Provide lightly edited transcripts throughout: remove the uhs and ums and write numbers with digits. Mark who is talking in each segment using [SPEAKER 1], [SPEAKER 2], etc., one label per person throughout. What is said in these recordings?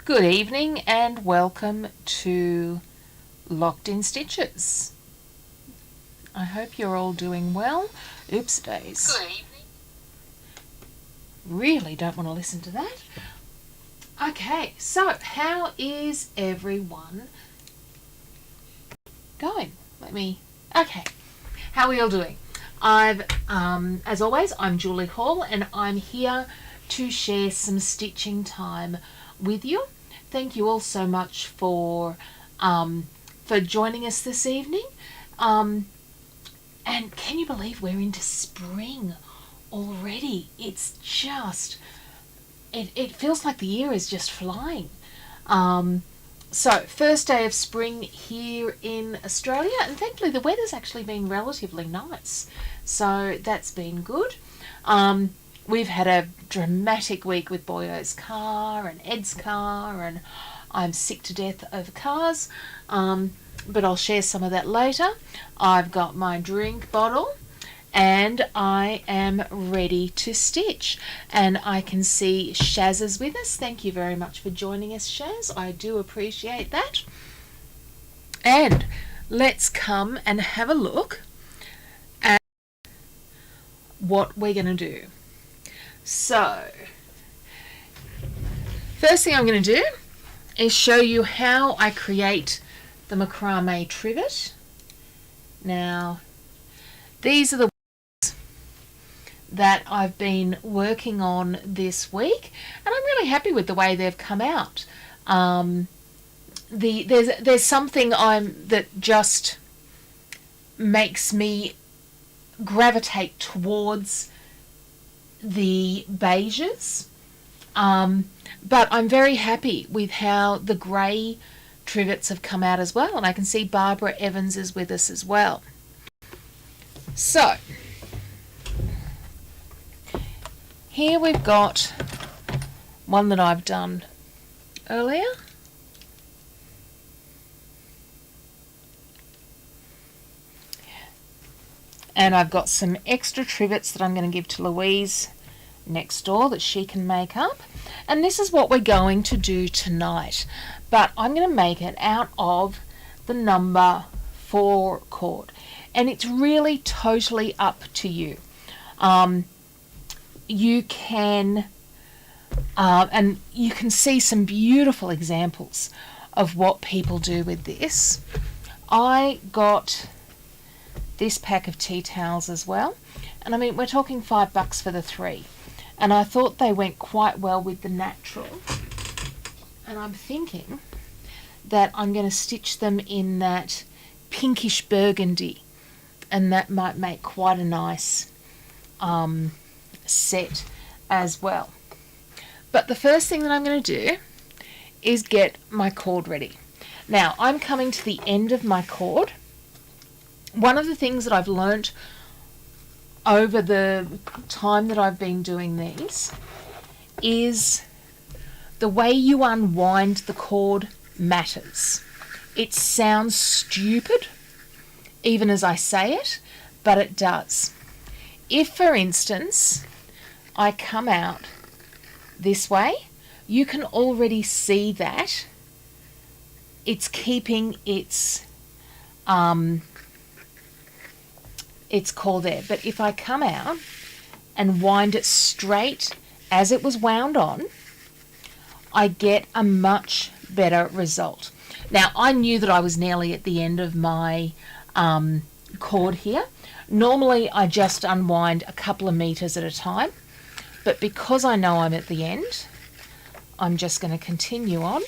[SPEAKER 1] Good evening and welcome to Locked in Stitches. I hope you're all doing well. Oops days.
[SPEAKER 2] Good evening.
[SPEAKER 1] Really don't want to listen to that. Okay, so how is everyone going? Okay, how are we all doing? As always, I'm Julie Hall and I'm here to share some stitching time with you. Thank you all so much for joining us this evening. And can you believe we're into spring already? It's just, it feels like the year is just flying. So first day of spring here in Australia, and thankfully the weather's actually been relatively nice. So that's been good. We've had a dramatic week with Boyo's car and Ed's car, and I'm sick to death over cars. But I'll share some of that later. I've got my drink bottle and I am ready to stitch. And I can see Shaz is with us. Thank you very much for joining us, Shaz. I do appreciate that. And let's come and have a look at what we're going to do. So, first thing I'm going to do is show you how I create the Macrame Trivet. Now, these are the ones that I've been working on this week, and I'm really happy with the way they've come out. There's something that just makes me gravitate towards the beiges, but I'm very happy with how the grey trivets have come out as well, and I can see Barbara Evans is with us as well. So here we've got one that I've done earlier. And I've got some extra trivets that I'm going to give to Louise next door that she can make up. And this is what we're going to do tonight. But I'm going to make it out of the number 4 cord. And it's really totally up to you. You can, and you can see some beautiful examples of what people do with this. I got this pack of tea towels as well, and I mean we're talking $5 for the 3, and I thought they went quite well with the natural, and I'm thinking that I'm going to stitch them in that pinkish burgundy, and that might make quite a nice set as well. But the first thing that I'm going to do is get my cord ready. Now I'm coming to the end of my cord. One of the things that I've learnt over the time that I've been doing these is the way you unwind the cord matters. It sounds stupid, even as I say it, but it does. If, for instance, I come out this way, you can already see that it's keeping its cord there. But if I come out and wind it straight as it was wound on, I get a much better result. Now, I knew that I was nearly at the end of my cord here. Normally, I just unwind a couple of meters at a time, but because I know I'm at the end, I'm just going to continue on,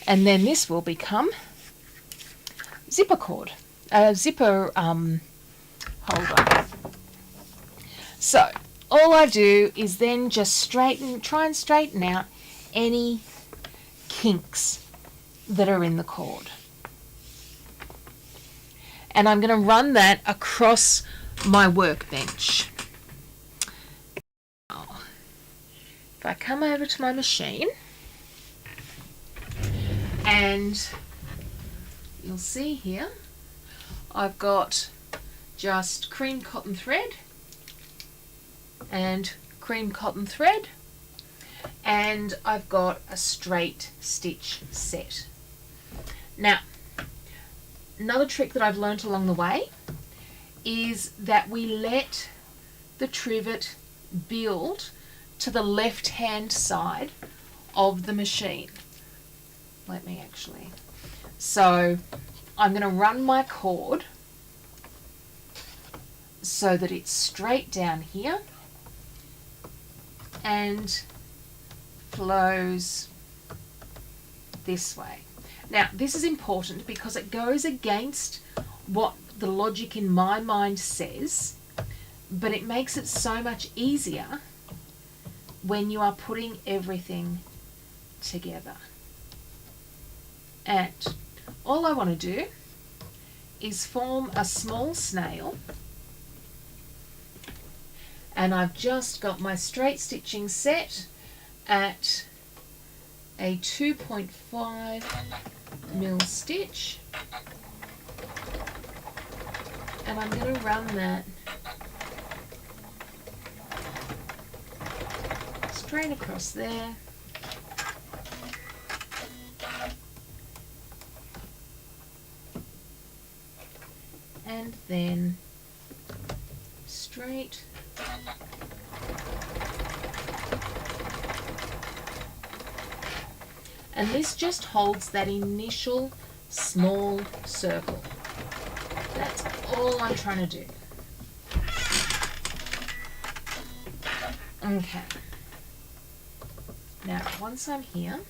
[SPEAKER 1] and then this will become zipper cord, zipper holder. So all I do is then just try and straighten out any kinks that are in the cord. And I'm going to run that across my workbench. If I come over to my machine, and you'll see here, I've got just cream cotton thread and cream cotton thread, and I've got a straight stitch set. Now, another trick that I've learnt along the way is that we let the trivet build to the left hand side of the machine. Let me actually. So I'm going to run my cord so that it's straight down here and flows this way. Now, this is important because it goes against what the logic in my mind says, but it makes it so much easier when you are putting everything together. And all I want to do is form a small snail, and I've just got my straight stitching set at a 2.5 mil stitch, and I'm going to run that straight across there, and then straight and this just holds that initial small circle. That's all I'm trying to do. Okay. Now, once I'm here,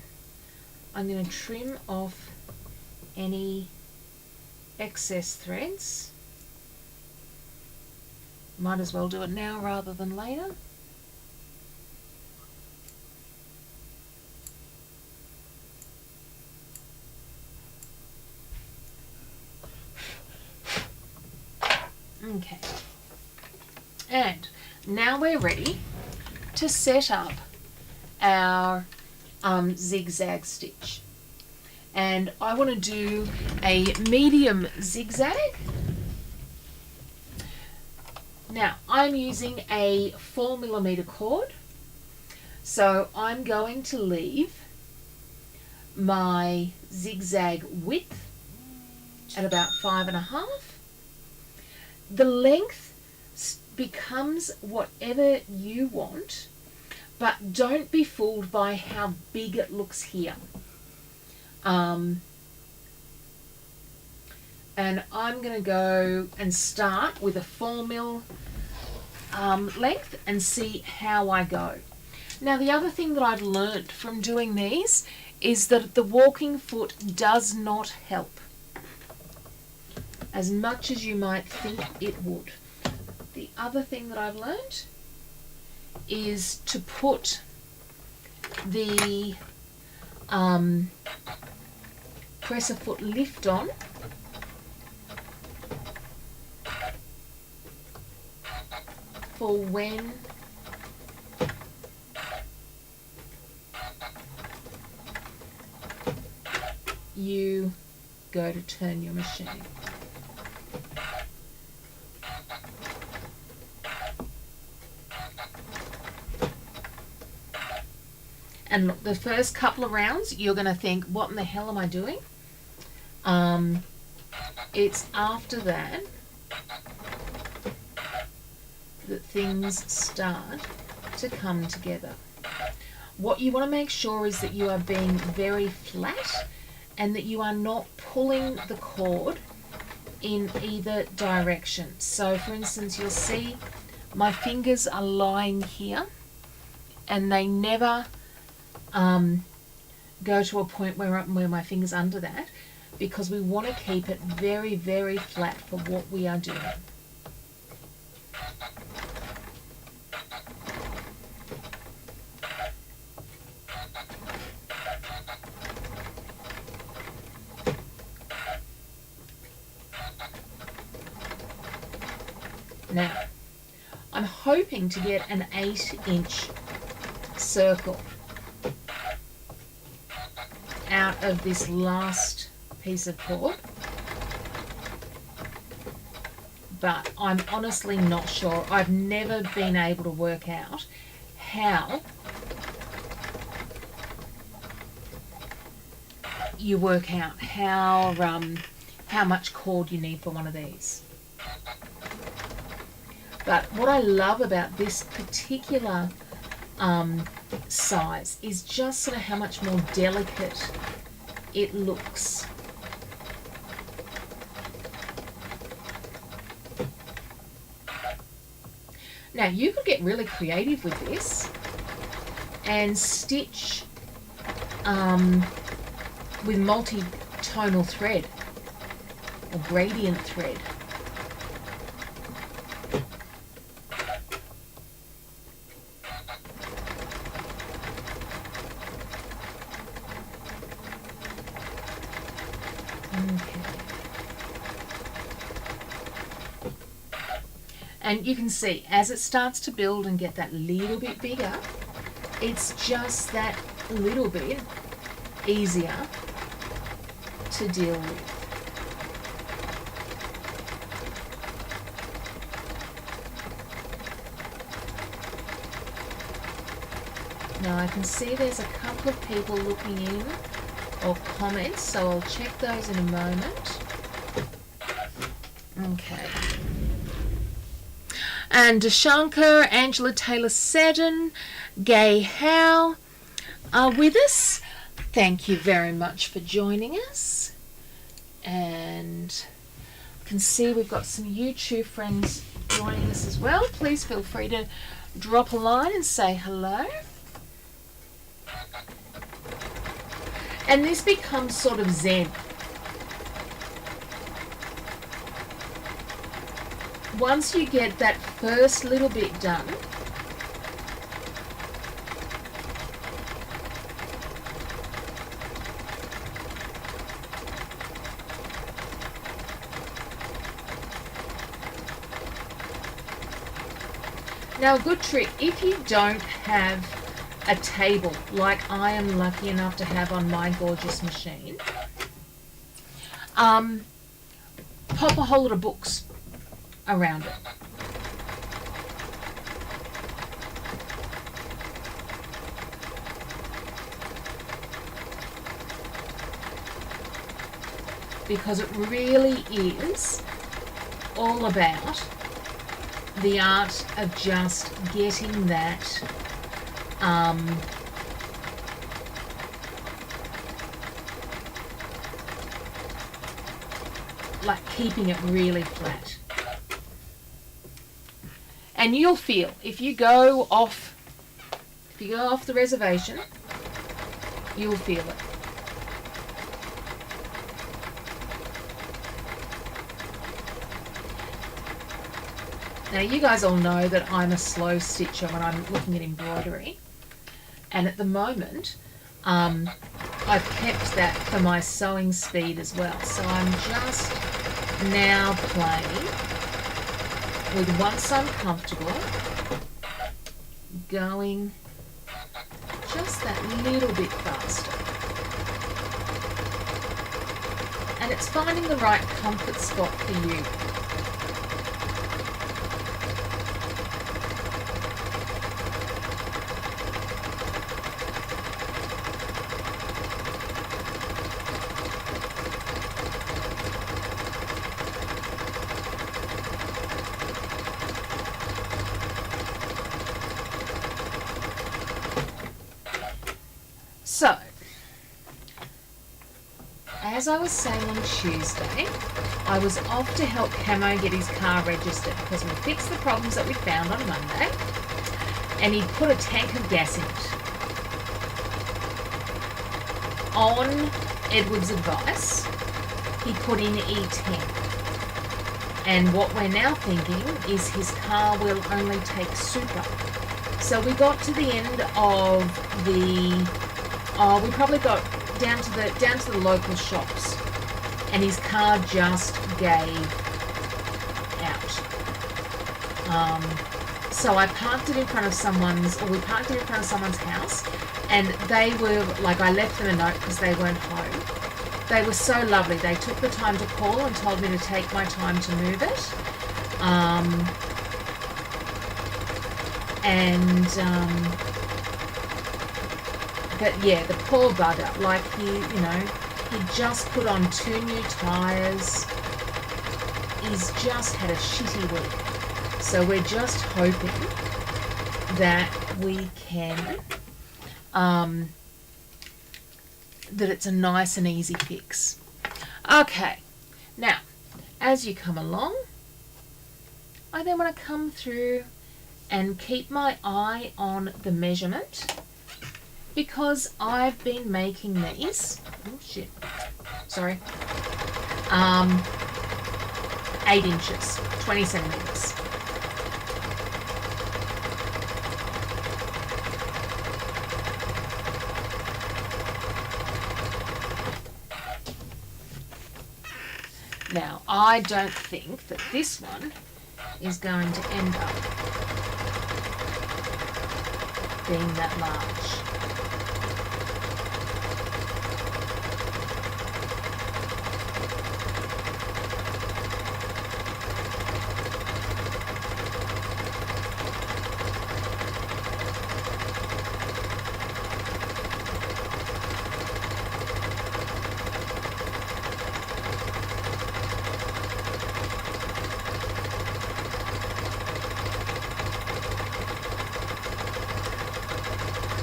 [SPEAKER 1] I'm going to trim off any excess threads. Might as well do it now rather than later. Okay, and now we're ready to set up our zigzag stitch, and I want to do a medium zigzag. Now I'm using a 4mm cord, so I'm going to leave my zigzag width at about 5.5. The length becomes whatever you want, but don't be fooled by how big it looks here. And I'm going to go and start with a 4mm length and see how I go. Now, the other thing that I've learnt from doing these is that the walking foot does not help as much as you might think it would. The other thing that I've learned is to put the presser foot lift on for when you go to turn your machine. And look, the first couple of rounds, you're going to think, what in the hell am I doing? It's after that that things start to come together. What you want to make sure is that you are being very flat and that you are not pulling the cord in either direction. So, for instance, you'll see my fingers are lying here and they never go to a point where my finger's under that, because we want to keep it very, very flat for what we are doing. Now, I'm hoping to get an 8-inch circle out of this last piece of cord, but I'm honestly not sure. I've never been able to work out how you work out how much cord you need for one of these. But what I love about this particular size is just sort of how much more delicate it looks. Now you could get really creative with this and stitch with multi-tonal thread or gradient thread. And you can see as it starts to build and get that little bit bigger, it's just that little bit easier to deal with. Now I can see there's a couple of people looking in or comments, so I'll check those in a moment. Okay. And Dashankar, Angela Taylor Seddon, Gay Howe are with us. Thank you very much for joining us. And I can see we've got some YouTube friends joining us as well. Please feel free to drop a line and say hello. And this becomes sort of zen. Once you get that first little bit done, now a good trick, if you don't have a table like I am lucky enough to have on my gorgeous machine, pop a whole lot of books around it. Because it really is all about the art of just getting that like keeping it really flat. And you'll feel if you go off the reservation, you'll feel it. Now you guys all know that I'm a slow stitcher when I'm looking at embroidery, and at the moment I've kept that for my sewing speed as well. So I'm just now playing with, once I'm comfortable, going just that little bit faster. And it's finding the right comfort spot for you. So, as I was saying on Tuesday, I was off to help Camo get his car registered because we fixed the problems that we found on Monday, and he'd put a tank of gas in it. On Edward's advice, he put in E10. And what we're now thinking is his car will only take super. So we got to the end of we probably got down to the local shops, and his car just gave out. So I parked it in front of we parked it in front of someone's house, and they were like, I left them a note because they weren't home. They were so lovely. They took the time to call and told me to take my time to move it. But yeah, the poor bugger, like he, He just put on 2 new tyres. He's just had a shitty week. So we're just hoping that we can, that it's a nice and easy fix. Okay, now, as you come along, I then want to come through and keep my eye on the measurement, because I've been making these, oh shit, sorry, 8 inches, 20 centimetres. Now, I don't think that this one is going to end up being that large.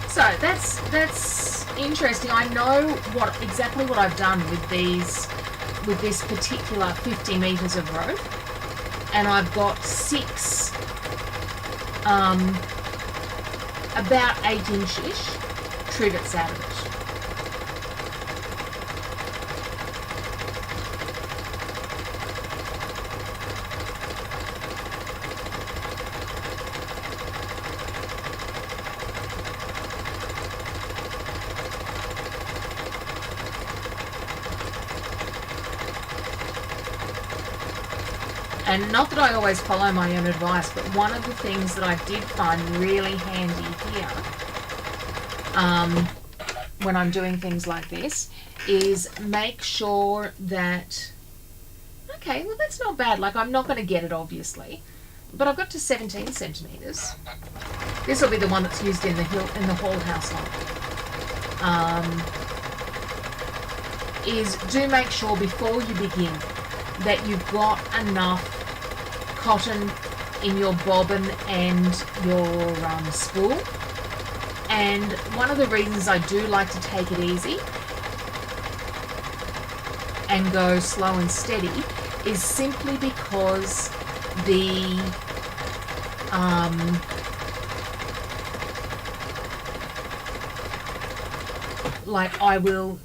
[SPEAKER 1] So that's interesting. I know exactly what I've done with this particular 50 meters of rope, and I've got 6 about 8-inch-ish trivets out of it. And not that I always follow my own advice, but one of the things that I did find really handy here, when I'm doing things like this, is make sure that, okay, well that's not bad. Like, I'm not going to get it obviously, but I've got to 17 centimetres. This will be the one that's used in the Hall household. Is do make sure before you begin that you've got enough cotton in your bobbin and your spool. And one of the reasons I do like to take it easy and go slow and steady is simply because the like I will,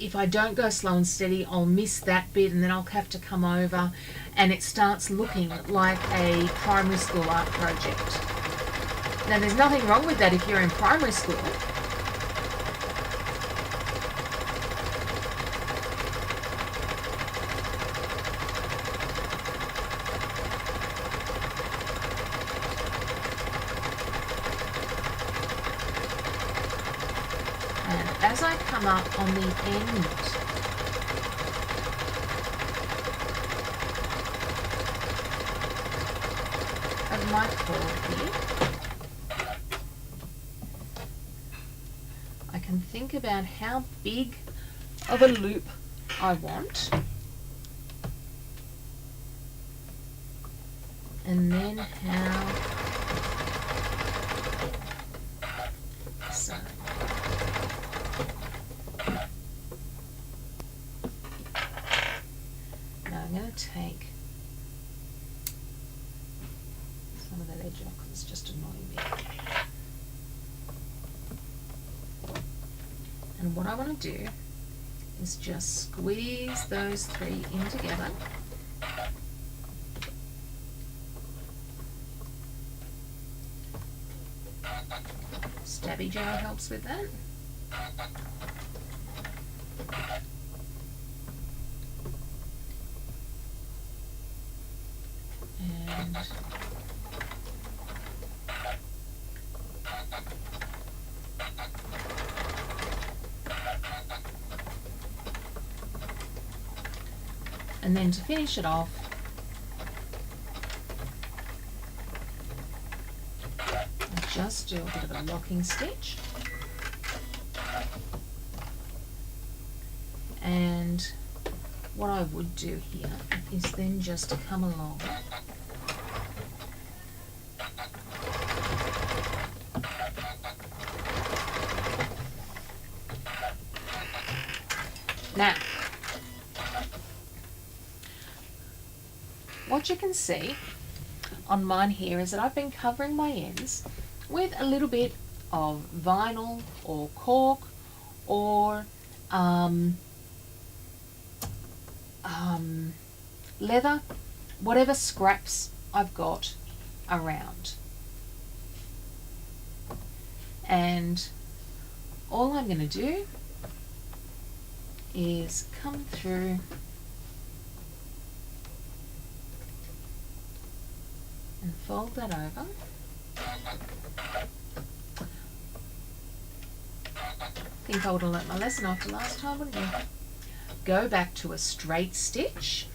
[SPEAKER 1] if I don't go slow and steady, I'll miss that bit, and then I'll have to come over and it starts looking like a primary school art project. Now, there's nothing wrong with that if you're in primary school. And as I come up on the end of my cord here, I can think about how big of a loop I want, and then how, so now I'm going to take some of that edge off because it's just annoying me. And what I want to do is just squeeze those 3 in together. Stabby jar helps with that. And then to finish it off, I just do a bit of a locking stitch, And what I would do here is then just come along now. What you can see on mine here is that I've been covering my ends with a little bit of vinyl or cork or leather, whatever scraps I've got around. And all I'm going to do is come through and fold that over. I think I would have learnt my lesson after last time, wouldn't you? Go back to a straight stitch.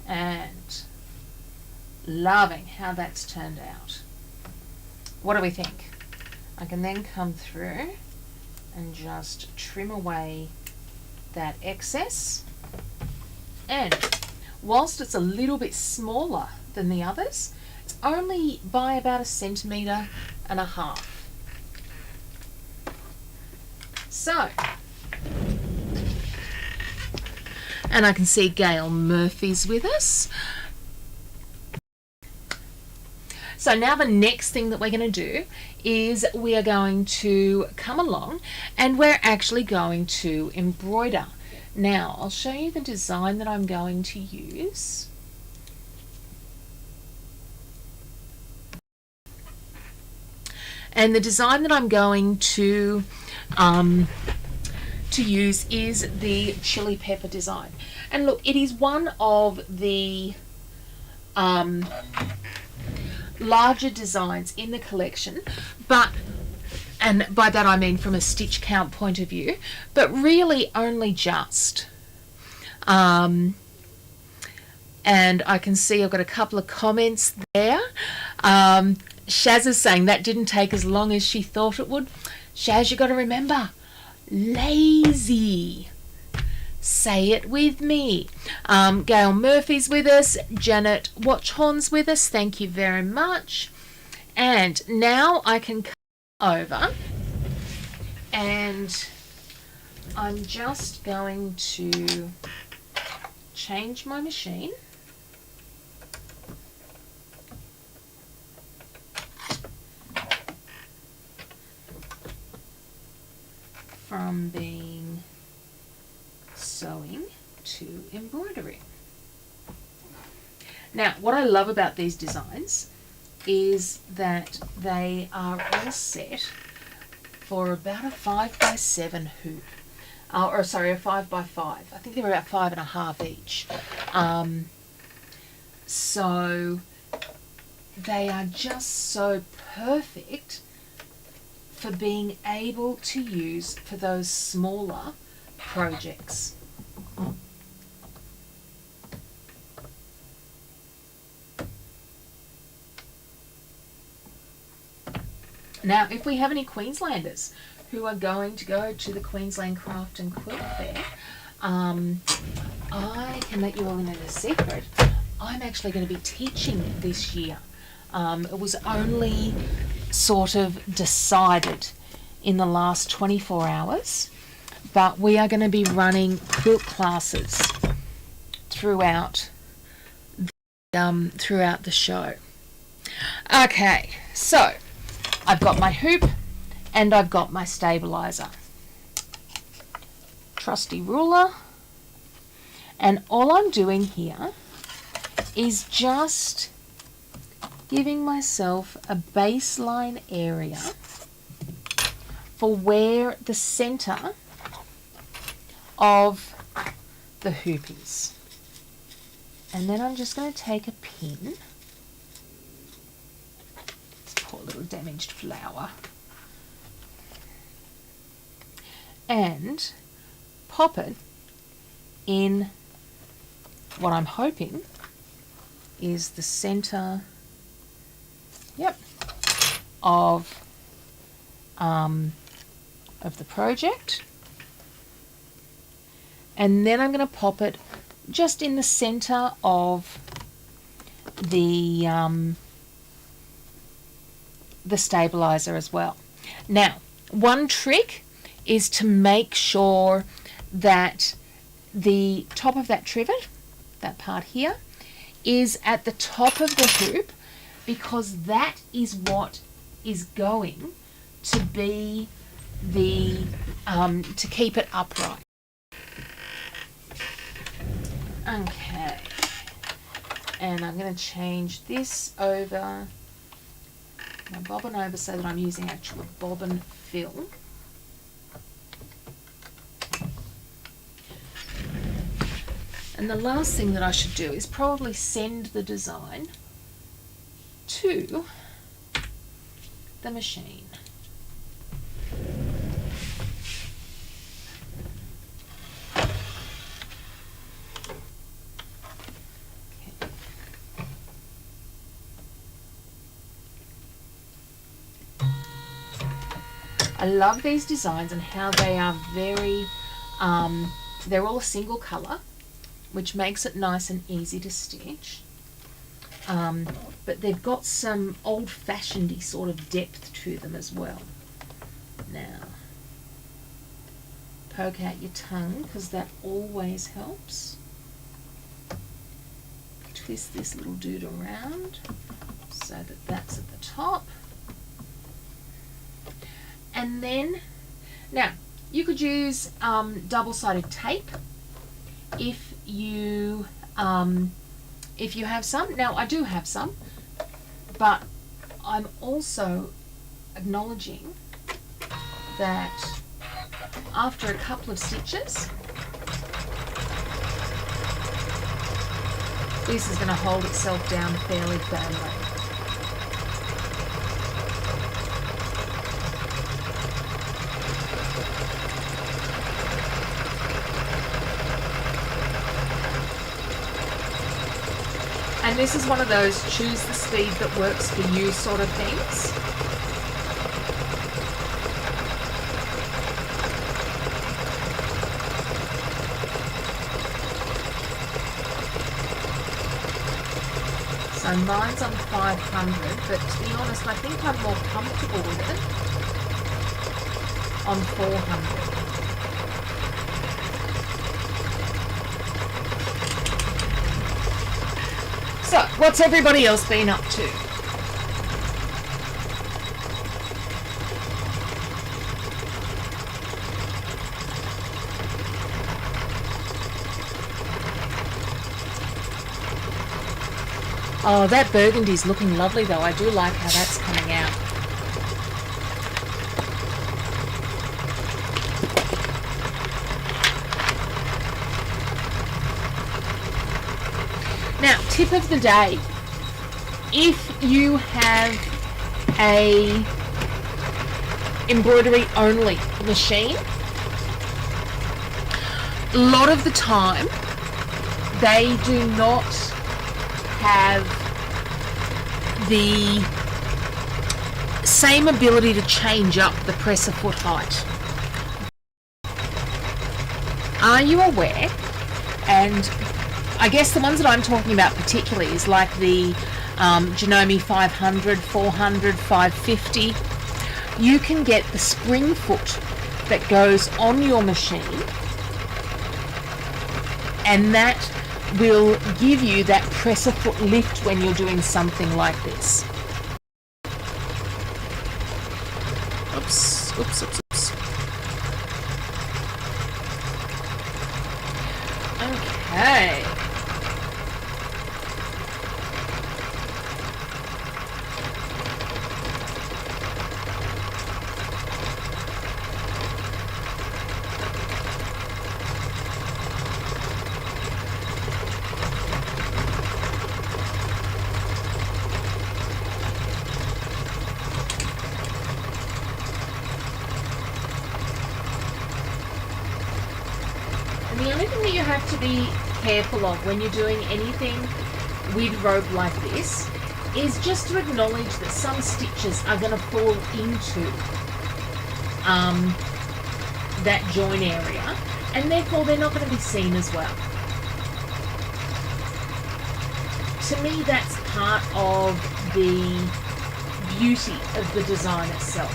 [SPEAKER 1] And loving how that's turned out. What do we think? I can then come through and just trim away that excess. And whilst it's a little bit smaller than the others, it's only by about 1.5 centimetres. So, and I can see Gail Murphy's with us. So now the next thing that we're going to do is we are going to come along and we're actually going to embroider. Now I'll show you the design that I'm going to use. And the design that I'm going to use is the chili pepper design. And look, it is one of the larger designs in the collection, but, and by that I mean from a stitch count point of view, but really only just. And I can see I've got a couple of comments there. Shaz is saying that didn't take as long as she thought it would. Shaz, you got to remember, lazy. Say it with me. Gail Murphy's with us. Janet Watchhorn's with us. Thank you very much. And now I can come over and I'm just going to change my machine. From being sewing to embroidery. Now, what I love about these designs is that they are all set for about a 5x7 hoop. Or sorry, a 5x5. I think they're about 5.5 each. So they are just so perfect for being able to use for those smaller projects. Now, if we have any Queenslanders who are going to go to the Queensland Craft and Quilt Fair, I can let you all in a secret. I'm actually going to be teaching this year. It was only sort of decided in the last 24 hours, but we are going to be running quilt classes throughout the show. Okay, so I've got my hoop and I've got my stabilizer. Trusty ruler. And all I'm doing here is just giving myself a baseline area for where the center of the hoop is. And then I'm just going to take a pin. Let's poor little damaged flower. And pop it in what I'm hoping is the center, of the project. And then I'm going to pop it just in the center of the stabilizer as well. Now, one trick is to make sure that the top of that trivet, that part here, is at the top of the hoop, because that is what is going to be the to keep it upright. Okay, and I'm going to change this over, my bobbin over, so that I'm using actual bobbin fill. And the last thing that I should do is probably send the design to the machine. I love these designs and how they are very, they're all a single colour, which makes it nice and easy to stitch. But they've got some old-fashioned-y sort of depth to them as well. Now, poke out your tongue, because that always helps. Twist this little dude around so that that's at the top. And then, now, you could use double-sided tape if you have some. Now, I do have some, but I'm also acknowledging that after a couple of stitches, this is going to hold itself down fairly firmly. And this is one of those choose the speed that works for you sort of things. So mine's on 500, but to be honest, I think I'm more comfortable with it on 400. So, what's everybody else been up to? Oh, that burgundy's looking lovely though. I do like how that's coming out. Now, tip of the day, if you have a embroidery only machine, a lot of the time they do not have the same ability to change up the presser foot height. Are you aware? And I guess the ones that I'm talking about particularly is like the Janome 500, 400, 550. You can get the spring foot that goes on your machine, and that will give you that presser foot lift when you're doing something like this. Oops, oops, oops, oops. Okay. have to be careful of when you're doing anything with rope like this is just to acknowledge that some stitches are going to fall into that join area, and therefore they're not going to be seen as well. To me, that's part of the beauty of the design itself.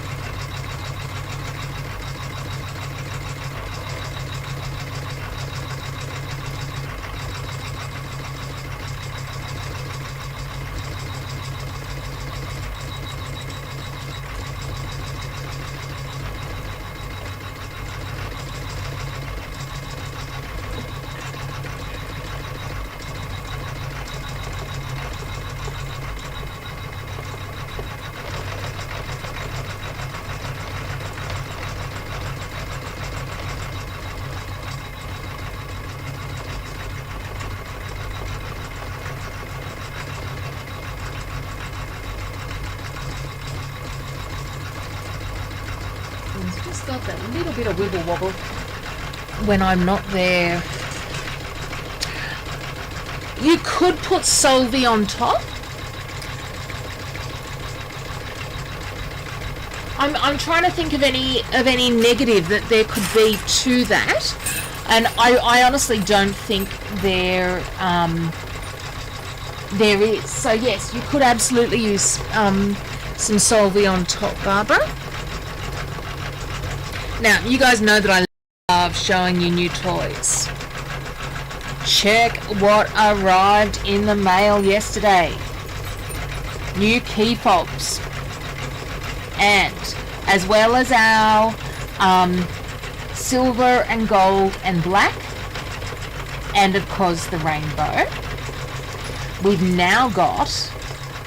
[SPEAKER 1] It's just got that little bit of wibble wobble when I'm not there. You could put solvi on top. I'm trying to think of any negative that there could be to that, and I honestly don't think there is. So yes, you could absolutely use some solvi on top, Barbara. Now, you guys know that I love showing you new toys. Check what arrived in the mail yesterday. New key fobs. And as well as our silver and gold and black, and of course the rainbow, we've now got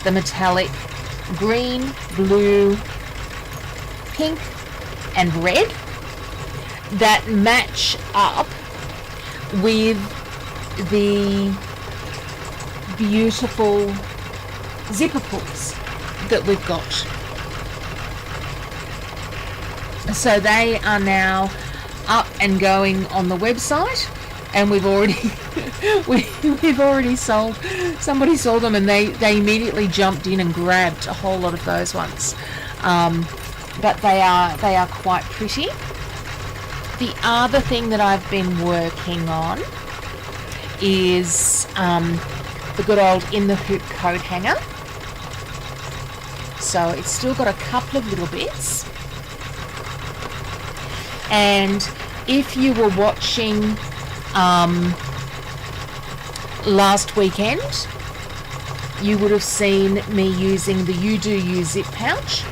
[SPEAKER 1] the metallic green, blue, pink and red that match up with the beautiful zipper pulls that we've got. So they are now up and going on the website, and we've already we've already sold. Somebody saw them and they immediately jumped in and grabbed a whole lot of those ones. But they are quite pretty. The other thing that I've been working on is the good old in the hoop coat hanger. So it's still got a couple of little bits. And if you were watching last weekend, you would have seen me using the You Do You zip pouch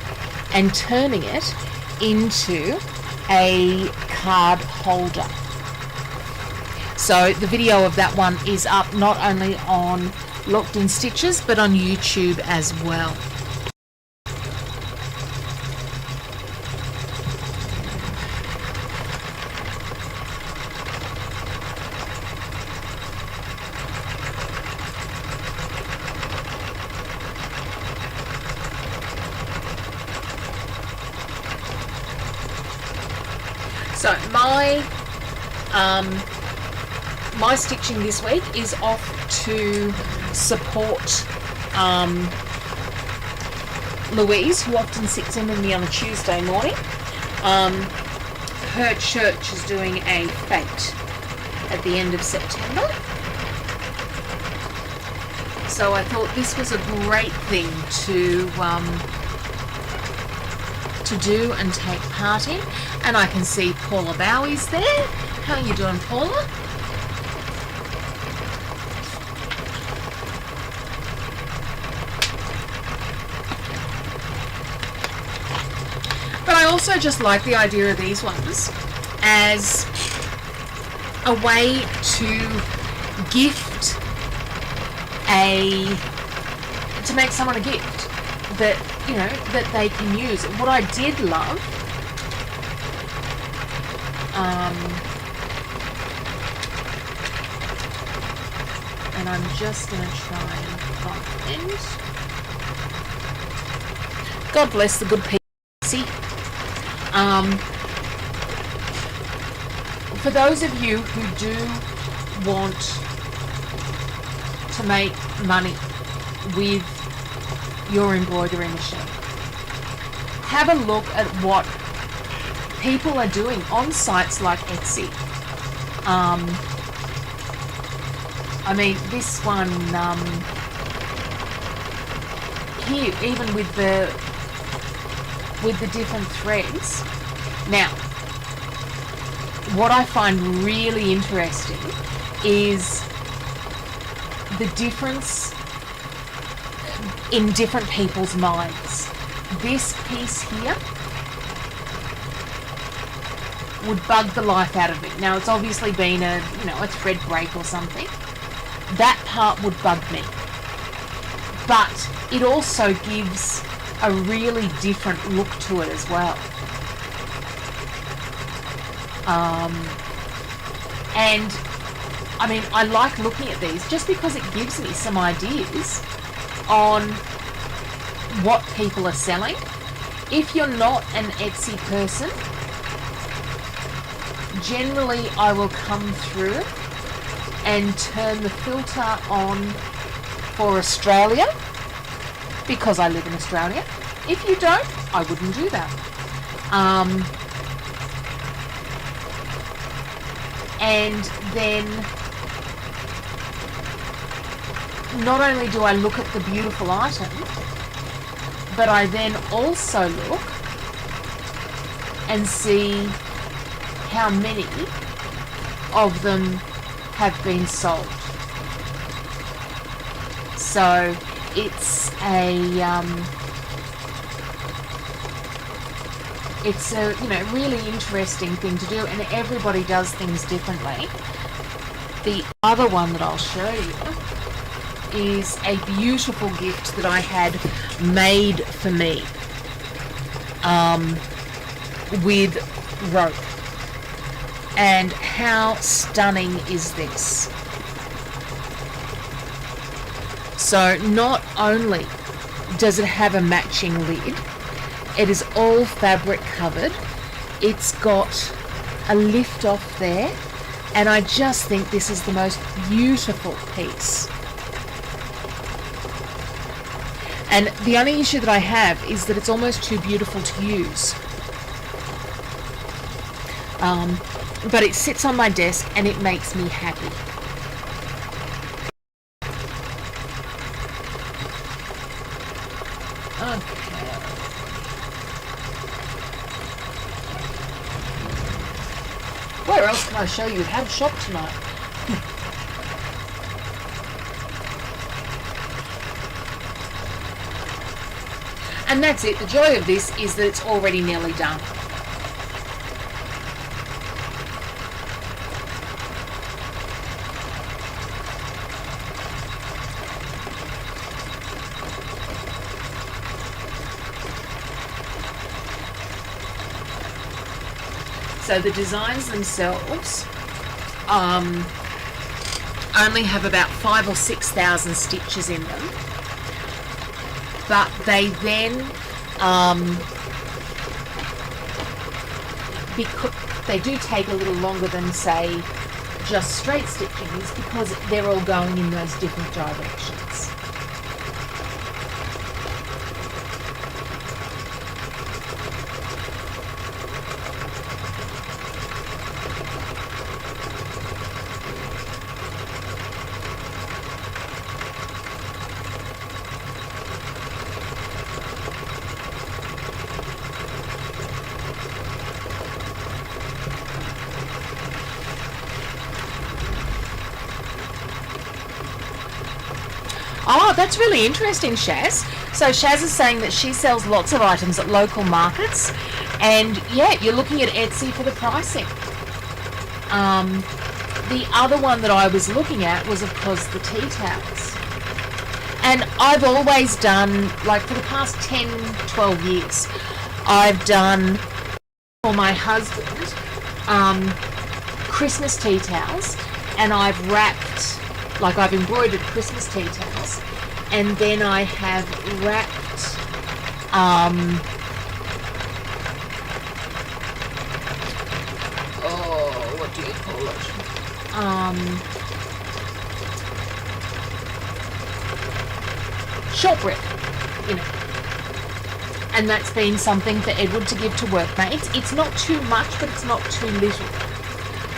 [SPEAKER 1] and turning it into a card holder. So the video of that one is up not only on Locked in Stitches but on YouTube as well. So my stitching this week is off to support Louise, who often sits in with me on a Tuesday morning. Her church is doing a fete at the end of September. So I thought this was a great thing to do and take part in. And I can see Paula Bowie's there. How are you doing, Paula? But I also just like the idea of these ones as a way to gift to make someone a gift that, you know, that they can use. What I did love and I'm just going to try and find. God bless the good people. For those of you who do want to make money with your embroidery machine, have a look at what people are doing on sites like Etsy. I mean, this one here, even with the different threads. Now, what I find really interesting is the difference in different people's minds. This piece here would bug the life out of me. Now, it's obviously been a thread break or something. That part would bug me. But it also gives a really different look to it as well. And I mean, I like looking at these just because it gives me some ideas on what people are selling. If you're not an Etsy person, generally I will come through and turn the filter on for Australia because I live in Australia. If you don't, I wouldn't do that. And then not only do I look at the beautiful item, but I then also look and see how many of them have been sold. So it's a really interesting thing to do, and everybody does things differently. The other one that I'll show you is a beautiful gift that I had made for me with rope. And how stunning is this? So not only does it have a matching lid, it is all fabric covered. It's got a lift off there, and I just think this is the most beautiful piece. And the only issue that I have is that it's almost too beautiful to use. But it sits on my desk and it makes me happy. Okay. Where else can I show you? Have shop tonight. And that's it. The joy of this is that it's already nearly done. So the designs themselves only have about 5,000 or 6,000 stitches in them, but they then, because they do take a little longer than, say, just straight stitching, is because they're all going in those different directions. Oh, that's really interesting, Shaz. So Shaz is saying that she sells lots of items at local markets, and yeah, you're looking at Etsy for the pricing. The other one that I was looking at was, of course, the tea towels. And I've always done, like for the past 10, 12 years, I've done for my husband Christmas tea towels, and I've wrapped, like I've embroidered Christmas tea towels, and then I have wrapped what do you call it? shortbread in it. And that's been something for Edward to give to workmates. It's not too much, but it's not too little.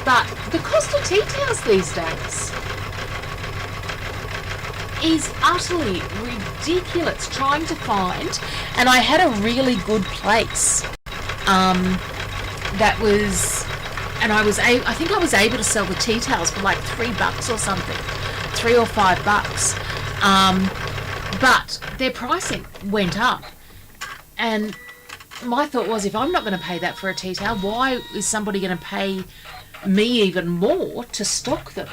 [SPEAKER 1] But the cost of tea towels these days is utterly ridiculous trying to find. And I had a really good place that was, and I think I was able to sell the tea towels for like $3 or something, $3 or $5. But their pricing went up. And my thought was, if I'm not going to pay that for a tea towel, why is somebody going to pay me even more to stock them?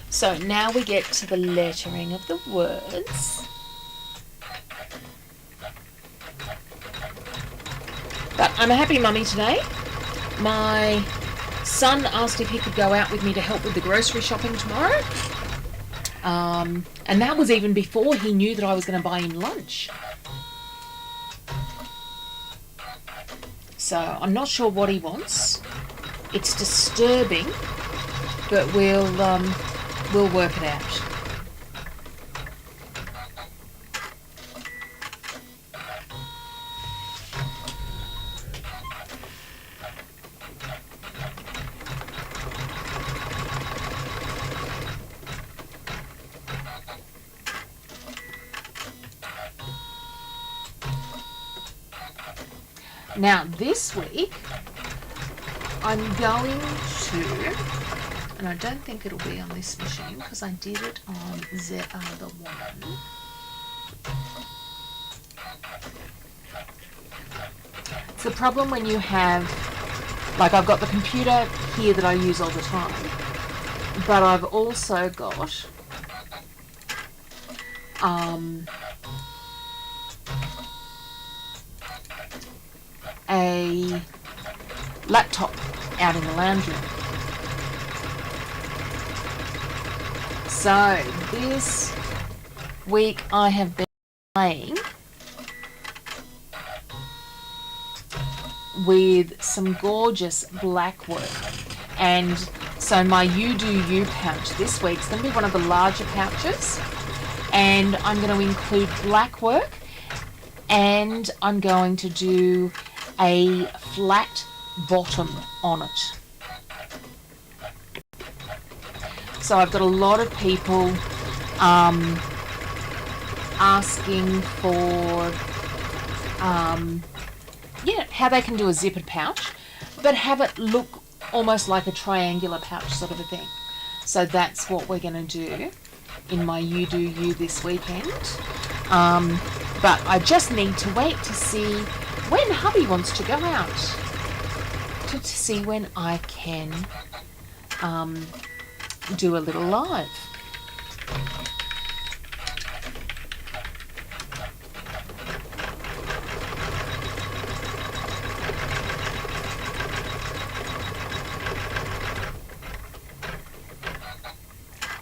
[SPEAKER 1] So now we get to the lettering of the words. But I'm a happy mummy today. My son asked if he could go out with me to help with the grocery shopping tomorrow. And that was even before he knew that I was going to buy him lunch. So I'm not sure what he wants. It's disturbing, but we'll work it out. Now this week I'm going to, and I don't think it'll be on this machine because I did it on the other one. It's the problem when you have, like, I've got the computer here that I use all the time, but I've also got a laptop out in the lounge room. So this week I have been playing with some gorgeous black work, and so my You Do You pouch this week is going to be one of the larger pouches, and I'm going to include black work, and I'm going to do a flat bottom on it. So I've got a lot of people asking for how they can do a zippered pouch, but have it look almost like a triangular pouch sort of a thing. So that's what we're going to do in my You Do You this weekend. But I just need to wait to see when hubby wants to go out, to see when I can do a little live.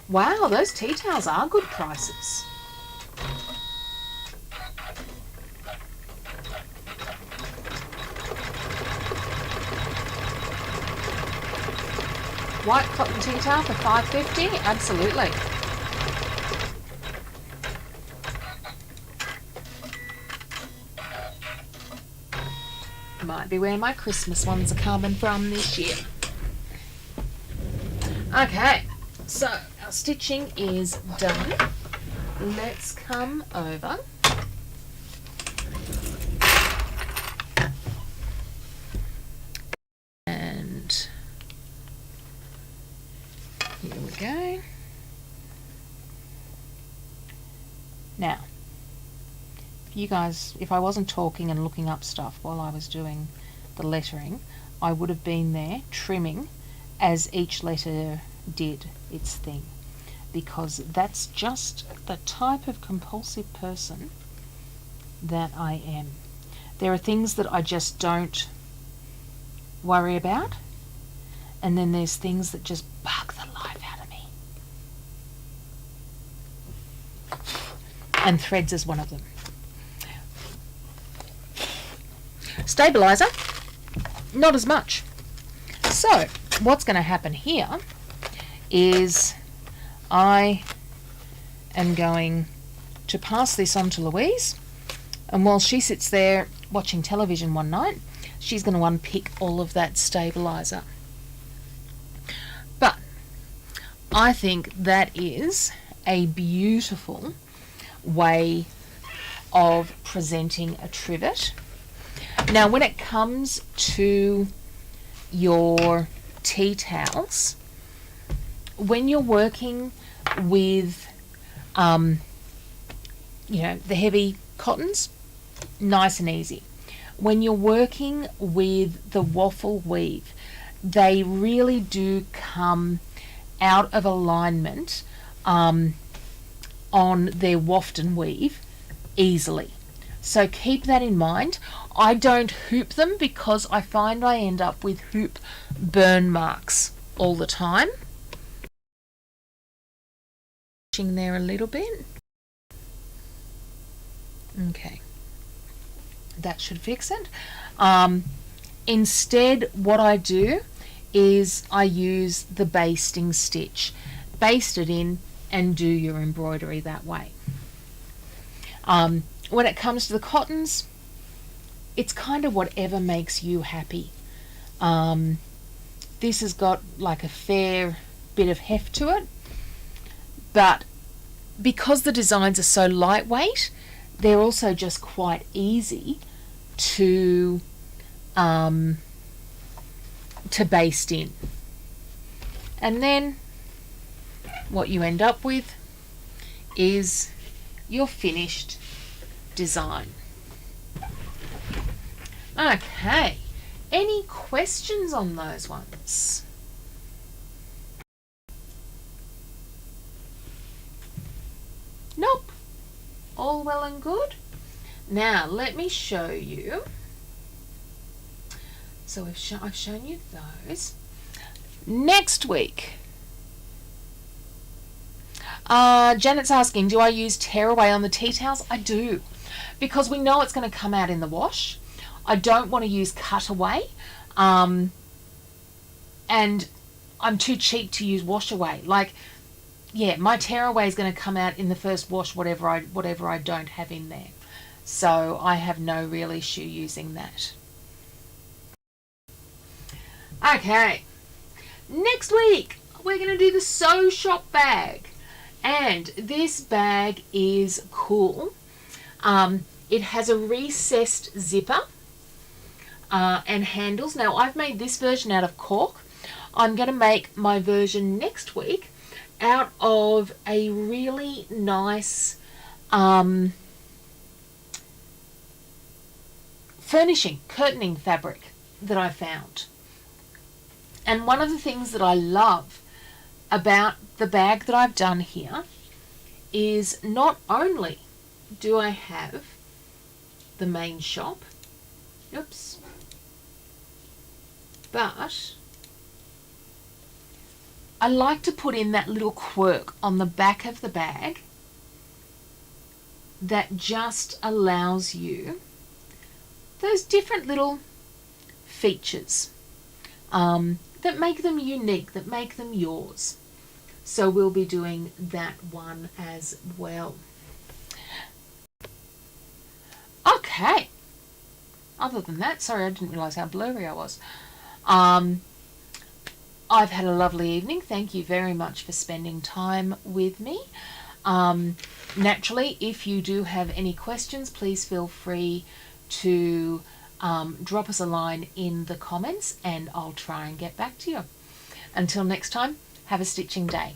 [SPEAKER 1] Wow, those tea towels are good prices. White cotton tea towel for $5.50? Absolutely. Might be where my Christmas ones are coming from this year. Okay, so our stitching is done. Let's come over and here we go. Now, if I wasn't talking and looking up stuff while I was doing the lettering, I would have been there trimming as each letter did its thing, because that's just the type of compulsive person that I am. There are things that I just don't worry about, and then there's things that just bug the life out of me. And threads is one of them. Stabilizer. not as much. So what's going to happen here is I am going to pass this on to Louise, and while she sits there watching television one night, she's going to unpick all of that stabilizer. But I think that is a beautiful way of presenting a trivet. Now, when it comes to your tea towels, when you're working with the heavy cottons, nice and easy. When you're working with the waffle weave, they really do come out of alignment on their waft and weave easily. So keep that in mind. I don't hoop them because I find I end up with hoop burn marks all the time. There a little bit. Okay, that should fix it. Instead, what I do is I use the basting stitch. Baste it in and do your embroidery that way. When it comes to the cottons, it's kind of whatever makes you happy. This has got like a fair bit of heft to it, but because the designs are so lightweight, they're also just quite easy to baste in. And then what you end up with is your finished design. Okay, any questions on those ones? Nope. All well and good. Now let me show you. So I've shown you those. Next week, Janet's asking, do I use tearaway on the tea towels? I do, because we know it's going to come out in the wash. I don't want to use cutaway, and I'm too cheap to use wash away. Like, yeah, my tearaway is going to come out in the first wash, whatever I don't have in there. So I have no real issue using that. Okay, next week we're going to do the Sew Shop bag, and this bag is cool. It has a recessed zipper and handles. Now I've made this version out of cork. I'm going to make my version next week out of a really nice curtaining fabric that I found. And one of the things that I love about the bag that I've done here is not only do I have the main shop, but I like to put in that little quirk on the back of the bag that just allows you those different little features that make them unique, that make them yours. So we'll be doing that one as well. Okay. Other than that, sorry, I didn't realise how blurry I was. I've had a lovely evening. Thank you very much for spending time with me. Naturally, if you do have any questions, please feel free to drop us a line in the comments and I'll try and get back to you. Until next time, have a stitching day.